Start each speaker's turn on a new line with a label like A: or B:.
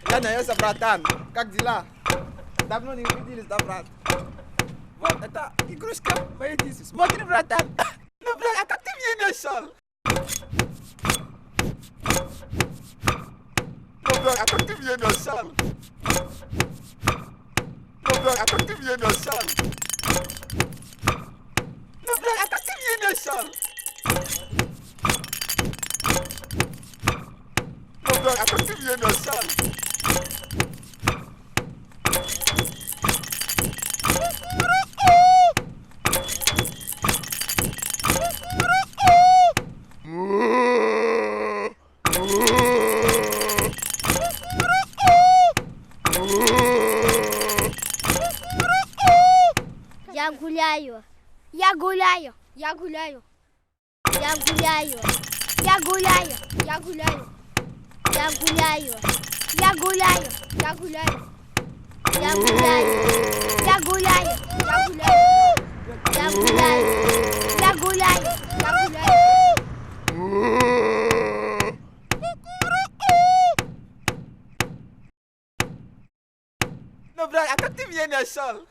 A: Yana я братан, как дела? Давно не увиделись, да, брат? Вот это игрушка моей детства. Смотри, братан. Ну, брат, а как ты меня нашел? Ну, брат, а как ты меня нашел? Ну, брат, а как ты меня нашел? Ну, брат, а как ты меня нашел? Ну, брат, а как ты меня нашел?
B: Я гуляю, я гуляю, я гуляю, я гуляю, я гуляю, я гуляю, я гуляю, я гуляю, я гуляю, я гуляю, я гуляю, я гуляю, я гуляю, я гуляю, я гуляю.
A: Ну, брат, а как ты меня нашел?